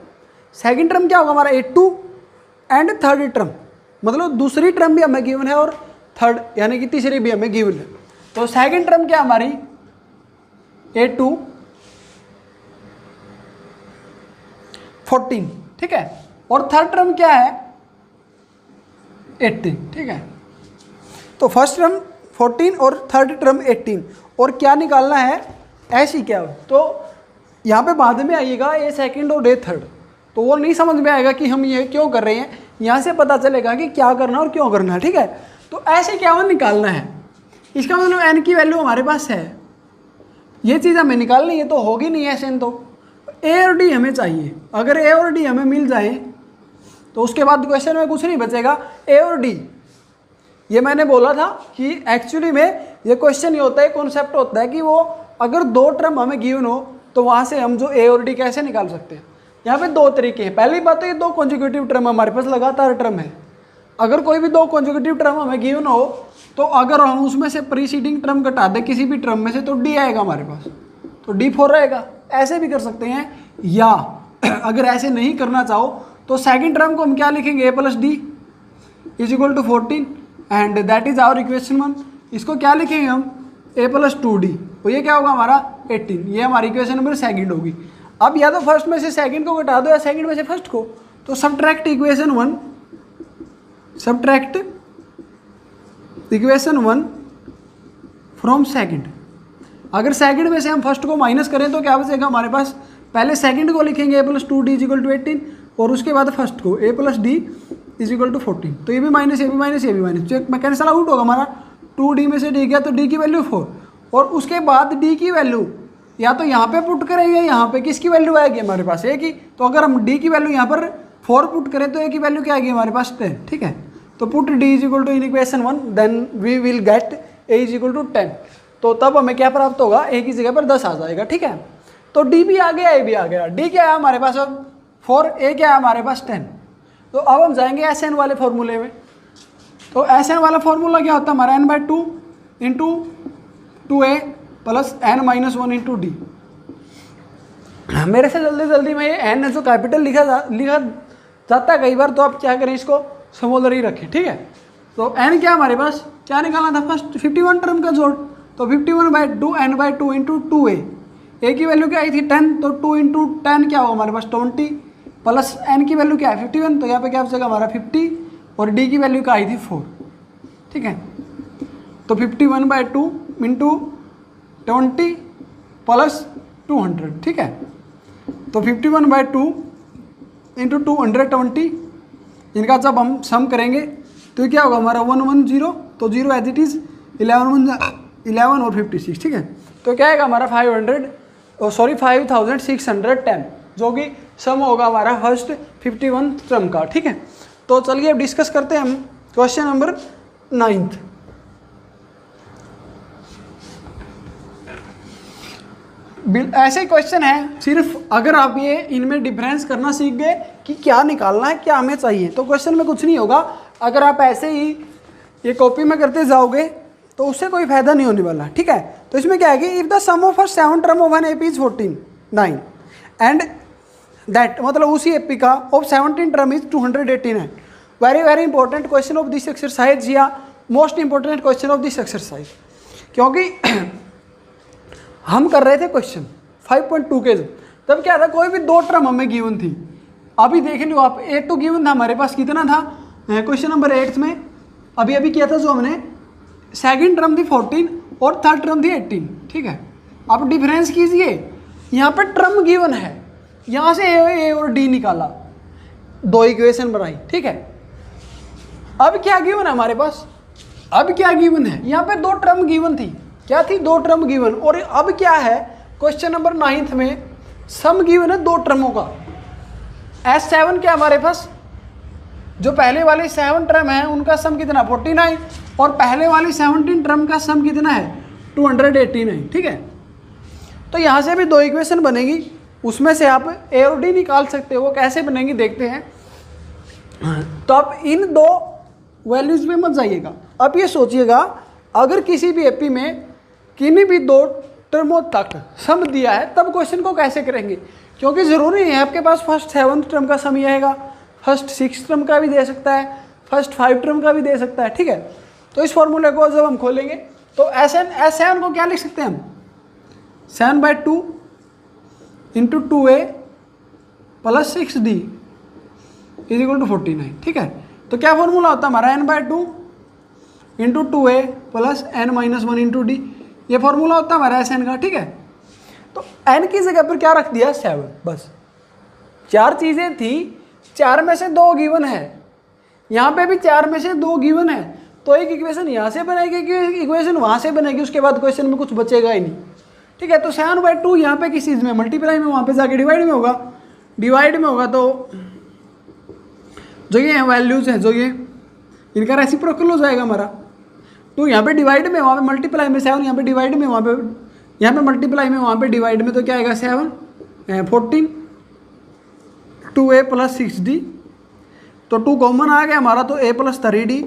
Second term क्या होगा हमारा A2 एंड थर्ड टर्म, मतलब दूसरी टर्म भी हमें गिवन है और थर्ड यानी कि तीसरी भी हमें गिवन है। तो सेकंड टर्म क्या हमारी A2 14, ठीक है, और थर्ड टर्म क्या है 18, ठीक है। तो फर्स्ट टर्म 14 और थर्ड टर्म 18, और क्या निकालना है ऐसी क्या, तो यहाँ पे बाद में आइएगा ए सेकंड और ए थर्ड, तो वो नहीं समझ में आएगा कि हम ये क्यों कर रहे हैं, यहाँ से पता चलेगा कि क्या करना और क्यों करना है, ठीक है। तो ऐसे क्या निकालना है, इसका मतलब एन की वैल्यू हमारे पास है, ये चीज़ हमें निकालनी है, तो होगी नहीं ऐसे तो ए और डी हमें चाहिए। अगर ए और डी हमें मिल जाए तो उसके बाद क्वेश्चन में कुछ नहीं बचेगा, ए और डी। ये मैंने बोला था कि एक्चुअली में ये क्वेश्चन ये होता है, कॉन्सेप्ट होता है कि वो अगर 2 टर्म हमें गिवन हो तो वहाँ से हम जो ए और डी कैसे निकाल सकते हैं। यहाँ पे 2 तरीके हैं। पहली बात तो ये 2 कॉन्जिक्यूटिव टर्म हमारे पास लगातार टर्म है। अगर कोई भी 2 कॉन्जिक्यूटिव टर्म हमें गिवन हो तो अगर हम उसमें से प्रीसीडिंग टर्म घटा दें किसी भी टर्म में से तो डी आएगा हमारे पास, तो D4 रहेगा। ऐसे भी कर सकते हैं, या अगर ऐसे नहीं करना चाहो तो सेकंड टर्म को हम क्या लिखेंगे a plus d is equal to 14 and that is our equation 1। इसको क्या लिखेंगे हम a प्लस 2d, तो ये क्या होगा हमारा 18। ये हमारी इक्वेशन नंबर सेकंड होगी। अब या तो फर्स्ट में से सेकंड को घटा दो या सेकंड में से फर्स्ट को, तो subtract equation 1, subtract equation 1 from second. अगर सेकंड में से हम फर्स्ट को माइनस करें तो क्या बचेगा हमारे पास, पहले सेकंड को लिखेंगे a plus 2d is equal to 18 और उसके बाद फर्स्ट को a plus d is equal to 14। तो ये भी माइनस, ये भी माइनस, ये भी माइनस, तो कैंसल आउट होगा हमारा। 2d में से d गया तो d की वैल्यू 4, और उसके बाद d की वैल्यू या तो यहाँ पे पुट करेंगे, यहाँ पे किसकी वैल्यू आएगी हमारे पास a की। तो अगर हम d की वैल्यू यहाँ पर 4 पुट करें तो a की वैल्यू क्या आएगी हमारे पास 10, ठीक है। तो put d is equal to in equation 1 then we will get a is equal to 10। तो तब हमें क्या प्राप्त होगा, a की जगह पर 10 आ जाएगा, ठीक है। तो d भी आ गया, a भी आ गया। d क्या है हमारे पास अब 4, a क्या है हमारे पास 10। तो अब हम जाएंगे Sn वाले फॉर्मूले में। तो Sn वाला फॉर्मूला क्या होता है हमारा n/2 into 2a plus n-1 into D. मेरे से जल्दी जल्दी में ये n जो कैपिटल लिखा जाता है कई बार, तो आप क्या करें इसको स्मॉलर ही रखें, ठीक है। तो n क्या हमारे पास क्या निकालना था फर्स्ट 51 टर्म का जोड़, तो 51/2 n/2 इंटू 2a। a की वैल्यू क्या आई थी 10, तो 2 इंटू 10 क्या होगा हमारे पास 20 प्लस n की वैल्यू क्या है 51, तो यहाँ पे क्या बचेगा हमारा 50 और d की वैल्यू क्या आई थी 4, ठीक है। तो 51/2 इंटू 20 प्लस 200, ठीक है। तो 51/2 इंटू 220, इनका जब हम सम करेंगे तो क्या होगा हमारा 110, तो 0 एज इट इज़, 11 और 56, ठीक है। तो क्या आएगा हमारा 5610, जो कि सम होगा हमारा फर्स्ट 51 टर्म का, ठीक है। तो चलिए अब डिस्कस करते हैं हम क्वेश्चन नंबर 9। ऐसे क्वेश्चन है, सिर्फ अगर आप ये इनमें डिफरेंस करना सीख गए कि क्या निकालना है, क्या हमें चाहिए, तो क्वेश्चन में कुछ नहीं होगा। अगर आप ऐसे ही ये कॉपी में करते जाओगे तो उससे कोई फायदा नहीं होने वाला, ठीक है। तो इसमें क्या है कि if the sum of 7 term of N AP is 49 and that, मतलब उसी एपी का of 17 term is 289। Very very important question of this exercise या most important question of this exercise, क्योंकि हम कर रहे थे क्वेश्चन 5.2 के, तब क्या था, कोई भी 2 टर्म हमें गिवन थी। अभी देख लो आप, A2 गिवन था हमारे पास, कितना था क्वेश्चन नंबर 8 में, अभी अभी किया था जो हमने, सेकंड टर्म थी 14 और थर्ड टर्म थी 18, ठीक है। आप डिफरेंस कीजिए, यहाँ पे टर्म गिवन है, यहाँ से ए और डी निकाला, 2 इक्वेशन बनाई, ठीक है। अब क्या गिवन है हमारे पास, अब क्या गिवन है, यहाँ पे 2 टर्म गिवन थी, क्या थी, 2 टर्म गिवन, और अब क्या है क्वेश्चन नंबर 9 में सम गिवन है 2 टर्मों का। S7 क्या हमारे पास, जो पहले वाले 7 टर्म है उनका सम कितना 49 और पहले वाली 17 टर्म का सम कितना है 289, ठीक है। तो यहाँ से भी 2 इक्वेशन बनेगी, उसमें से आप ए और डी निकाल सकते हो। वो कैसे बनेंगी देखते हैं। तो आप इन 2 वैल्यूज में मत जाइएगा, आप ये सोचिएगा अगर किसी भी एपी में किन्हीं भी 2 टर्मों तक सम दिया है तब क्वेश्चन को कैसे करेंगे, क्योंकि ज़रूरी है आपके पास फर्स्ट 7th टर्म का सम ही आएगा, फर्स्ट 6th टर्म का भी दे सकता है, फर्स्ट 5 टर्म का भी दे सकता है, ठीक है। तो इस फॉर्मूले को जब हम खोलेंगे तो S7 को क्या लिख सकते हैं हम, 7/2 into 2a plus 6d is equal to 49, ठीक है। तो क्या फॉर्मूला होता है हमारा, n/2 into 2a plus n-1 into D, ये फॉर्मूला होता है हमारा Sn का, ठीक है। तो n की जगह पर क्या रख दिया 7, बस 4 चीज़ें थी, 4 में से 2 गिवन है, यहाँ पे भी 4 में से 2 गिवन है, तो एक इक्वेशन यहाँ से बनेगी, एक इक्वेशन वहाँ से बनेगी, उसके बाद क्वेश्चन में कुछ बचेगा ही नहीं, ठीक है। तो 7/2 यहाँ पे किस चीज़ में, मल्टीप्लाई में, वहाँ पे जाके डिवाइड में होगा, डिवाइड में होगा तो जो ये वैल्यूज हैं, जो ये इनका रेसिप्रोकल हो जाएगा हमारा। तो यहाँ पे डिवाइड में, वहाँ पे मल्टीप्लाई में 7, यहाँ पे डिवाइड में, वहाँ पे यहाँ पे मल्टीप्लाई में, वहाँ पे डिवाइड में, तो क्या आएगा 7 14 2a प्लस 6d, तो 2 कॉमन आ गया हमारा, तो a plus 3d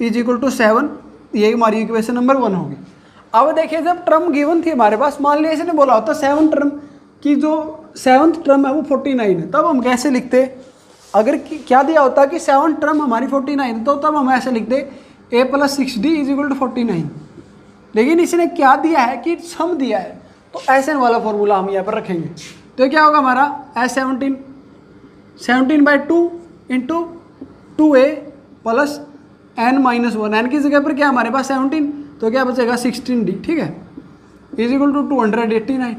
is equal to 7, ये हमारी इक्वेशन नंबर 1 होगी। अब देखिए जब टर्म गिवन थी हमारे पास, मान लिया इसने बोला होता 7 टर्म की जो 7th टर्म है वो 49 है, तब हम कैसे लिखते, अगर क्या दिया होता कि 7 टर्म हमारी 49 तो तब हम ऐसे लिखते a plus 6d is equal to 49, लेकिन इसने क्या दिया है कि सम दिया है, तो Sn वाला फॉर्मूला हम यहाँ पर रखेंगे। तो क्या होगा हमारा S17 17/2 into 2a plus n-1, n की जगह पर क्या हमारे पास 17, तो क्या बचेगा 16d, ठीक है, इज इक्वल टू 289।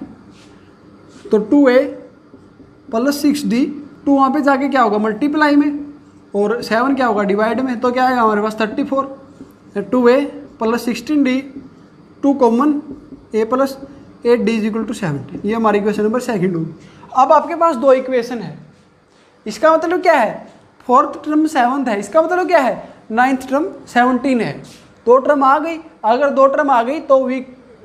तो 2a प्लस 6d, 2 वहाँ पे जाके क्या होगा मल्टीप्लाई में, और 7 क्या होगा डिवाइड में, तो क्या आएगा हमारे पास 34, 2a plus 16d, 2 common a plus 8d is equal to 70, ये हमारी इक्वेशन नंबर 2 होगी। अब आपके पास 2 इक्वेशन है, इसका मतलब क्या है, 4th टर्म 7th है, इसका मतलब क्या है 9th टर्म 17 है। 2 टर्म आ गई, अगर 2 टर्म आ गई तो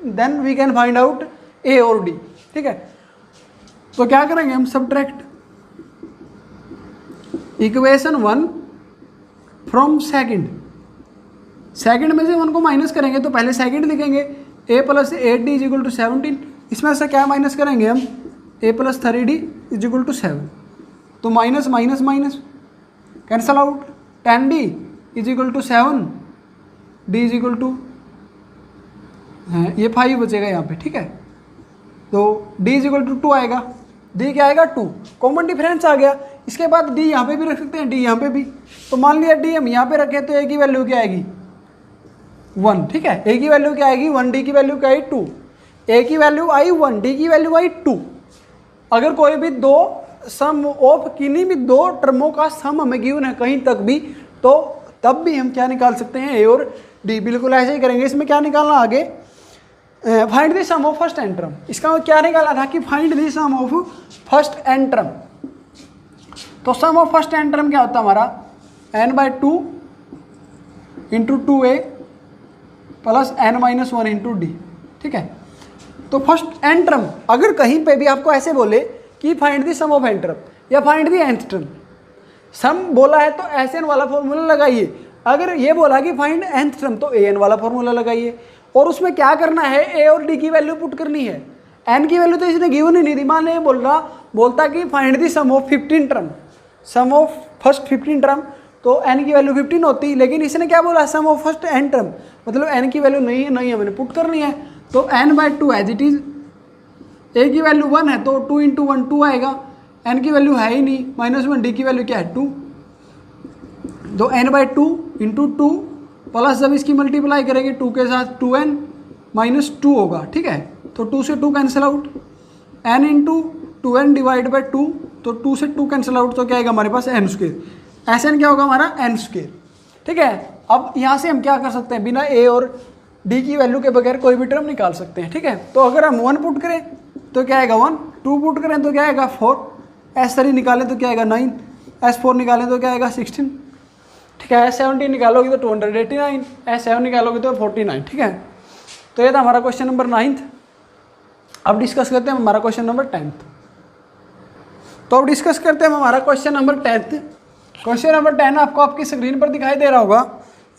then we can find out a और d, ठीक है। तो क्या करेंगे हम, सब्ट्रैक्ट इक्वेशन 1 फ्रॉम सेकंड में से 1 को माइनस करेंगे, तो पहले सेकंड लिखेंगे a plus 8d is equal to 17, इसमें से क्या माइनस करेंगे हम, a plus 3d is equal to 7, तो minus minus minus cancel out, 10d is equal to 7, d is equal to ये 5 बचेगा यहाँ पे, ठीक है। तो d इज इक्वल टू 2 आएगा, d क्या आएगा 2, कॉमन डिफरेंस आ गया। इसके बाद d यहाँ पे भी रख सकते हैं, d यहाँ पे भी, तो मान लिया d हम यहाँ पे रखें तो a की वैल्यू क्या आएगी 1, ठीक है, a की वैल्यू क्या आएगी 1, d की वैल्यू क्या आई 2, a की वैल्यू आई 1, d की वैल्यू आई 2। अगर कोई भी 2 सम ऑफ किन्हीं भी 2 टर्मों का सम हमें गिवन है कहीं तक भी, तो तब भी हम क्या निकाल सकते हैं, a और d, बिल्कुल ऐसे ही करेंगे। इसमें क्या निकालना आगे, find the sum of first and term, इसका क्या निकाला था कि find the sum of first and term. तो sum of first and term क्या होता है हमारा, n/2 into 2a plus n-1 into d, ठीक है। तो फर्स्ट एन टर्म, अगर कहीं पे भी आपको ऐसे बोले कि find the sum of n term या find the nth term, sum बोला है तो एस एन वाला फॉर्मूला लगाइए, अगर ये बोला कि फाइंड nth टर्म तो ए एन वाला फॉर्मूला लगाइए। और उसमें क्या करना है, ए और डी की वैल्यू पुट करनी है। एन की वैल्यू तो इसने गिवन ही नहीं दी, मान लीजिए बोलता कि find the sum of 15 term, sum of first 15 term, तो एन की वैल्यू 15 होती, लेकिन इसने क्या बोला sum of first n term, मतलब एन की वैल्यू नहीं है, मैंने पुट करनी है। तो n/2 एज इट इज, ए की वैल्यू 1 है तो 2 × 1 2 आएगा, एन की वैल्यू है ही नहीं -1, डी की वैल्यू क्या है 2, तो n/2 × 2 प्लस जब इसकी मल्टीप्लाई करेंगे 2 के साथ 2n - 2 होगा, ठीक है। तो 2 से 2 कैंसिल आउट, n × 2n / 2, तो 2 से 2 कैंसिल आउट, तो क्या आएगा हमारे पास n²। Sn क्या होगा हमारा n², ठीक है। अब यहाँ से हम क्या कर सकते हैं, बिना a और d की वैल्यू के बगैर कोई भी टर्म निकाल सकते हैं, ठीक है। तो अगर हम 1 पुट करें तो क्या आएगा 1, 2 पुट करें तो क्या आएगा 4, S3 निकालें तो क्या आएगा 9, S4 निकालें तो क्या आएगा 16, ठीक है। S17 निकालोगे तो 289, S7 निकालोगे तो 49, ठीक है। तो ये था हमारा क्वेश्चन नंबर 9th। अब डिस्कस करते हैं हमारा क्वेश्चन नंबर 10th। तो अब डिस्कस करते हैं हमारा question number 10th। Question number 10 आपको आपकी स्क्रीन पर दिखाई दे रहा होगा।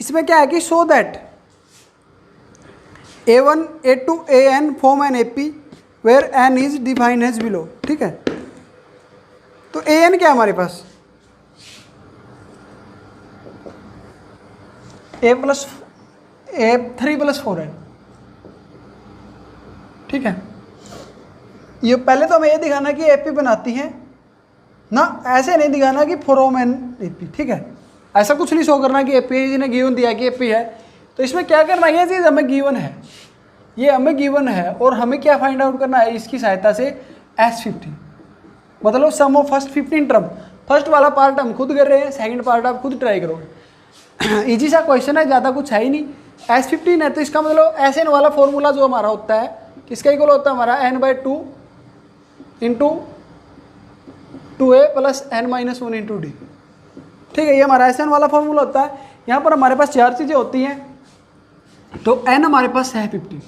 इसमें क्या है कि show that A1 A2 AN form an AP where n is defined as below, ठीक है। तो AN क्या है हमारे पास, A3 + 4n, ठीक है। ये पहले तो हमें ये दिखाना कि AP बनाती है ना, ऐसे नहीं दिखाना कि फ्रॉम एन AP, ठीक है। ऐसा कुछ नहीं शो करना कि AP ने गिवन दिया कि AP है। तो इसमें क्या करना है, ये चीज़ हमें गिवन है, ये हमें गिवन है, और हमें क्या फाइंड आउट करना है इसकी सहायता से S15, मतलब sum of first 15 term. First वाला पार्ट हम खुद कर रहे हैं, सेकंड पार्ट आप खुद ट्राई करोगे। इजी सा क्वेश्चन है, ज़्यादा कुछ है ही नहीं। S15 है तो इसका मतलब Sn वाला फॉर्मूला जो हमारा होता है किसका इक्वल होता है हमारा n/2 × 2a + n - 1 × d, ठीक है। ये हमारा Sn वाला फॉर्मूला होता है। यहाँ पर हमारे पास 4 चीज़ें होती हैं, तो n हमारे पास है 15,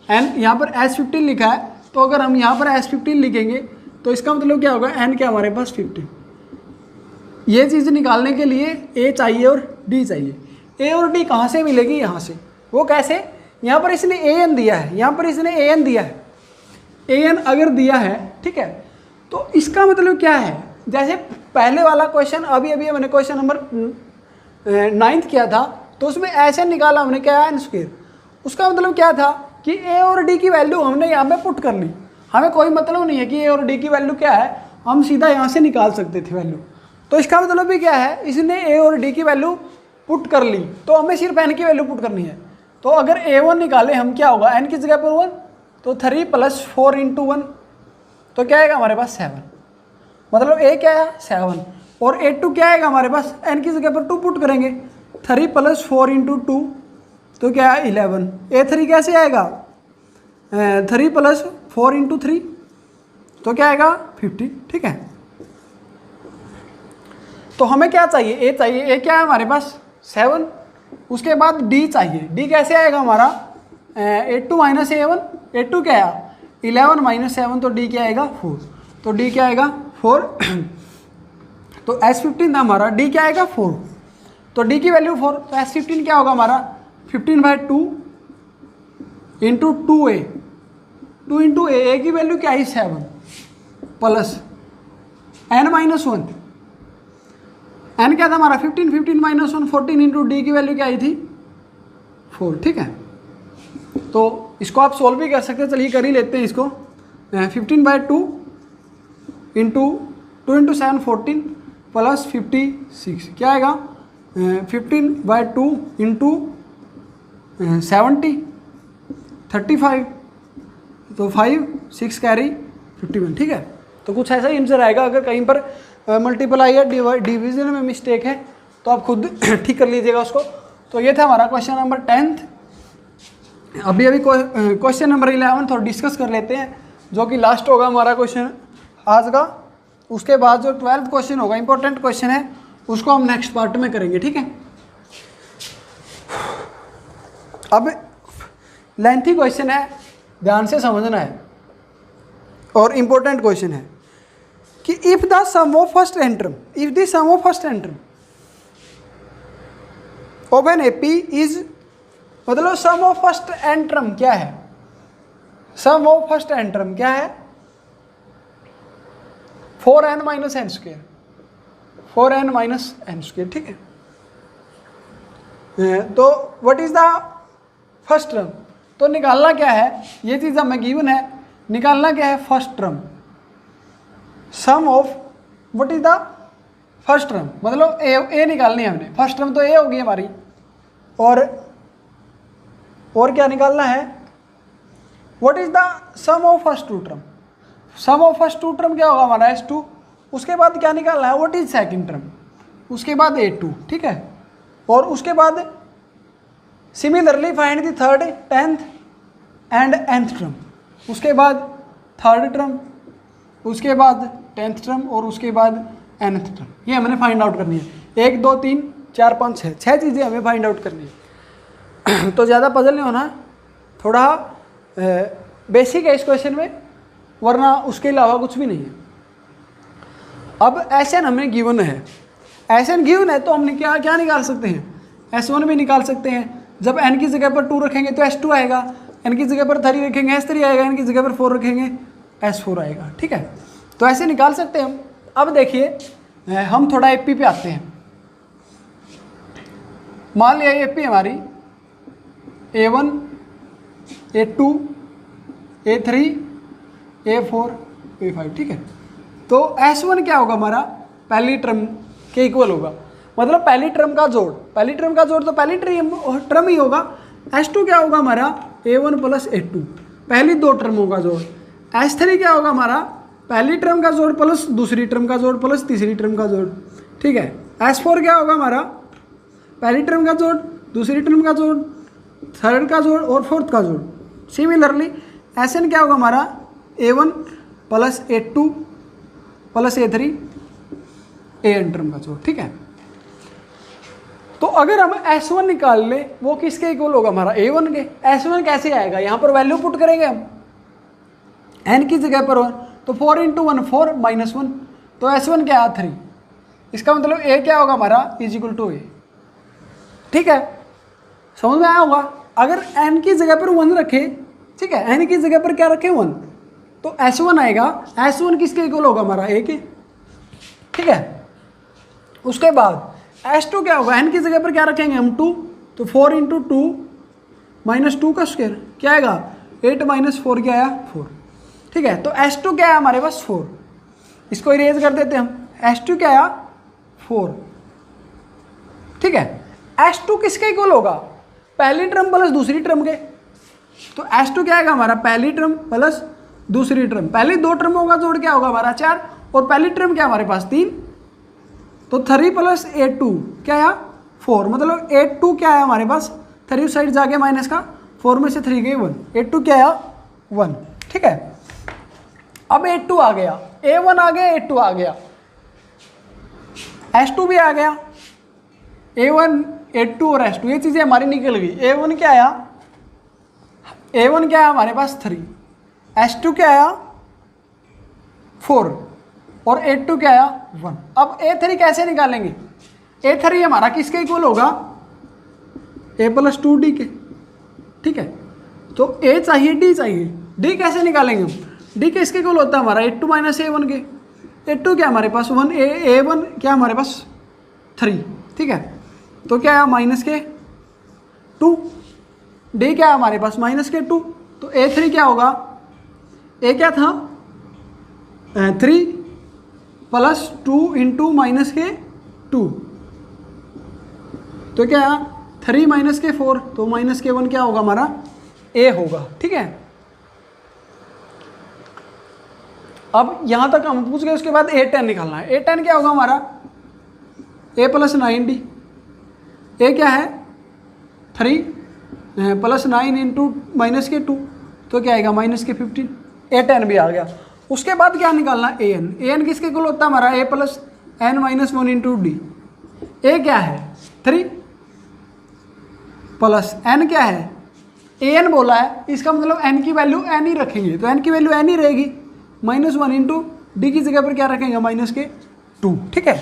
n यहाँ पर S15 लिखा है, तो अगर हम यहाँ पर S15 लिखेंगे तो इसका मतलब क्या होगा, n क्या हमारे पास 15। ये चीज़ निकालने के लिए a चाहिए और d चाहिए। a और d कहाँ से मिलेगी, यहाँ से। वो कैसे, यहाँ पर इसने an दिया है, यहाँ पर इसने an दिया है, an अगर दिया है, ठीक है, तो इसका मतलब क्या है, जैसे पहले वाला क्वेश्चन अभी मैंने क्वेश्चन नंबर 9th किया था, तो उसमें ऐसे निकाला हमने क्या है n²। उसका मतलब क्या था कि a और d की वैल्यू हमने यहाँ पे पुट कर ली, हमें कोई मतलब नहीं है कि a और d की वैल्यू क्या है, हम सीधा यहाँ से निकाल सकते थे वैल्यू। तो इसका मतलब भी क्या है, इसने a और d की वैल्यू पुट कर ली, तो हमें सिर्फ n की वैल्यू पुट करनी है। तो अगर a1 निकाले हम, क्या होगा, n की जगह पर 1, तो 3 + 4 × 1, तो क्या आएगा हमारे पास 7, मतलब a क्या है 7, और A2 क्या आएगा हमारे पास, n की जगह पर 2 पुट करेंगे, 3 + 4 × 2, तो क्या है 11। A3 कैसे आएगा, 3 + 4 × 3, तो क्या आएगा 50, ठीक है। तो हमें क्या चाहिए, a चाहिए, a क्या है हमारे पास 7, उसके बाद d चाहिए, d कैसे आएगा हमारा, A2 - A1, A2 क्या है 11 - 7, तो d क्या आएगा 4, तो d क्या आएगा 4। तो S15 था हमारा, d क्या आएगा 4, तो d की वैल्यू 4, तो S15 क्या होगा हमारा 15/2 × 2a, 2 × a की वैल्यू क्या है 7 प्लस n - 1, n क्या था हमारा 15, 15 - 1 14 × d की वैल्यू क्या आई थी 4, ठीक है। तो इसको आप सोल्व भी कर सकते हैं, चलिए कर ही लेते हैं इसको। 15/2 × 2 × 7 14 प्लस 56 क्या आएगा 15/2 × 70 35, तो 5 6 कैरी 51, ठीक है। तो कुछ ऐसा ही आंसर आएगा। अगर कहीं पर मल्टीप्लाई या डिवीजन में मिस्टेक है तो आप खुद ठीक कर लीजिएगा उसको। तो ये था हमारा क्वेश्चन नंबर 10th। अभी क्वेश्चन नंबर 11 थोड़ा डिस्कस कर लेते हैं, जो कि लास्ट होगा हमारा क्वेश्चन आज का। उसके बाद जो 12th क्वेश्चन होगा, इंपॉर्टेंट क्वेश्चन है, उसको हम नेक्स्ट पार्ट में करेंगे, ठीक है। अब लेंथी क्वेश्चन है, ध्यान से समझना है और इंपॉर्टेंट क्वेश्चन है कि if the sum of first n terms, if the sum of first n terms of N AP is, मतलब सम ऑफ फर्स्ट एंट्रम क्या है, सम ऑफ फर्स्ट एंट्रम क्या है, 4n माइनस एन स्क्वेयर, 4n माइनस एन स्क्वेयर, ठीक है। तो what is the first term, तो निकालना क्या है, ये चीज़ हमें गिवन है, निकालना क्या है first term, sum of what is the first term, मतलब ए निकालनी है हमने, फर्स्ट टर्म तो ए होगी हमारी, और क्या निकालना है, what is the sum of first two term, sum of first two term क्या होगा हमारा S2, उसके बाद क्या निकालना है, व्हाट इज सेकंड टर्म, उसके बाद A2, ठीक है, और उसके बाद similarly find the third, 10th and nth term, उसके बाद थर्ड टर्म, उसके बाद 10th टर्म, और उसके बाद nth टर्म, ये हमने फाइंड आउट करनी है, 1 2 3 4 5 6 चीज़ें हमें फाइंड आउट करनी है। तो ज़्यादा पजल नहीं होना, थोड़ा बेसिक है इस क्वेश्चन में, वरना उसके अलावा कुछ भी नहीं है। अब Sn हमें गिवन है, Sn गिवन है तो हमने क्या क्या निकाल सकते हैं, S1 भी निकाल सकते हैं, जब n की जगह पर 2 रखेंगे तो S2 आएगा, n की जगह पर 3 रखेंगे S3 आएगा, n की जगह पर 4 रखेंगे S4 आएगा, ठीक है, तो ऐसे निकाल सकते हैं हम। अब देखिए हम थोड़ा AP पे आते हैं, मान लिया AP हमारी A1 A2 A3 A4 A5, ठीक है, तो S1 क्या होगा हमारा, पहली टर्म के इक्वल होगा, मतलब पहली टर्म का जोड़, पहली टर्म का जोड़ तो पहली टर्म ही होगा। S2 क्या होगा हमारा, A1 प्लस A2, पहली 2 टर्मों का जोड़। S3 क्या होगा हमारा, पहली टर्म का जोड़ प्लस दूसरी टर्म का जोड़ प्लस तीसरी टर्म का जोड़, ठीक है। S4 क्या होगा हमारा, पहली टर्म का जोड़, दूसरी टर्म का जोड़, थर्ड का जोड़ और फोर्थ का जोड़। सिमिलरली Sn क्या होगा हमारा, A1 plus A2 plus A3 An term का जोड़, ठीक है। तो अगर हम S1 निकाल ले, वो किसके इक्वल होगा हमारा, A1 के। S1 कैसे आएगा, यहाँ पर वैल्यू पुट करेंगे हम, n की जगह पर 1, तो 4 × 1 4 - 1, तो S1 क्या है 3, इसका मतलब A क्या होगा हमारा = A, ठीक है, समझ में आया होगा। अगर n की जगह पर 1 रखे, ठीक है, n की जगह पर क्या रखे 1, तो S1 आएगा, S1 किसके इक्वल होगा हमारा A के, ठीक है। उसके बाद S2 क्या होगा, n की जगह पर क्या रखेंगे हम 2, तो 4 × 2 - 2 का स्क्वायर क्या आएगा, 8 - 4 क्या आया 4, ठीक है। तो S2 क्या है हमारे पास 4, इसको इरेज कर देते हम, S2 क्या आया 4, ठीक है। S2 किसके इक्वल होगा, पहली टर्म प्लस दूसरी टर्म के, तो S2 क्या आएगा हमारा, पहली टर्म प्लस दूसरी टर्म, पहली 2 टर्मों का जोड़ क्या होगा हमारा 4, और पहली टर्म क्या हमारे पास 3, तो 3 + A2 क्या आया 4, मतलब A2 क्या है हमारे पास, 3 उस साइड जाके माइनस का, 4 में से 3 गए 1, A2 क्या आया 1, ठीक है। अब A2 आ गया, A1 आ गया, A2 आ गया, S2 भी आ गया, A1 A2 और S2 ये चीज़ें हमारी निकल गई। A1 क्या आया, A1 क्या आया हमारे पास 3, S2 क्या आया 4 और A2 क्या आया 1। अब A3 कैसे निकालेंगे, A3 हमारा किसके इक्वल होगा, A + 2D के, ठीक है। तो A चाहिए, D चाहिए, D कैसे निकालेंगे हम, D किसके इक्वल होता है हमारा A2 - A1 के, A2 क्या हमारे पास 1, A1 क्या हमारे पास 3, ठीक है। तो क्या है -2, D क्या है हमारे पास -2, तो A3 क्या होगा, A क्या था 3 + 2 × -2, तो क्या है 3 - 4, तो -1 क्या होगा हमारा A होगा, ठीक है। अब यहां तक हम पूछ गए, उसके बाद A10 निकालना है। A10 क्या होगा हमारा, A + 9D, A क्या है 3 + 9 × -2, तो क्या आएगा -15, A10 भी आ गया। उसके बाद क्या निकालना, an किसके इक्वल होता है हमारा, A + n - 1 × D, A क्या है 3 + n क्या है an बोला है, इसका मतलब n की वैल्यू n ही रखेंगे, तो n की वैल्यू n ही रहेगी। -1 इंटू डी की जगह पर क्या रखेंगे, -2। ठीक है,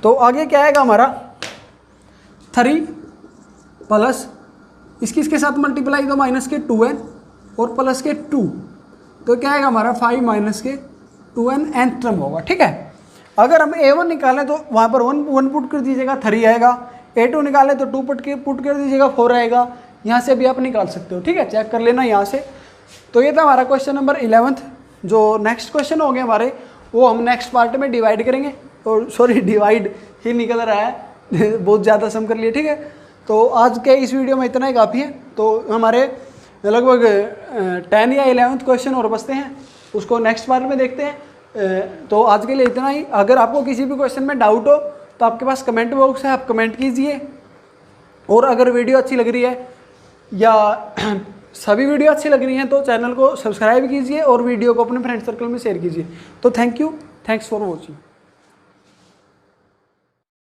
तो आगे क्या आएगा हमारा 3 प्लस इसकी इसके साथ मल्टीप्लाई तो -2n और +2, तो क्या आएगा हमारा 5 -2n nth टर्म होगा। ठीक है, अगर हम a1 निकालें तो वहाँ पर 1 पुट कर दीजिएगा 3 आएगा, a2 निकालें तो 2 पुट कर दीजिएगा 4 आएगा। यहाँ से भी आप निकाल सकते हो। ठीक है, चेक कर लेना यहाँ से। तो ये था हमारा क्वेश्चन नंबर 11th। जो नेक्स्ट क्वेश्चन हो गए हमारे, वो हम नेक्स्ट पार्ट में डिवाइड करेंगे, और सॉरी डिवाइड ही निकल रहा है बहुत ज़्यादा सम कर लिए। ठीक है, तो आज के इस वीडियो में इतना ही काफ़ी है। तो हमारे लगभग 10 या 11th क्वेश्चन और बचते हैं, उसको नेक्स्ट पार्ट में देखते हैं। तो आज के लिए इतना ही। अगर आपको किसी भी क्वेश्चन में डाउट हो तो आपके पास कमेंट बॉक्स है, आप कमेंट कीजिए। और अगर वीडियो अच्छी लग रही है या सभी वीडियो अच्छी लग रही हैं तो चैनल को सब्सक्राइब कीजिए और वीडियो को अपने फ्रेंड सर्कल में शेयर कीजिए। तो thank you, thanks for watching.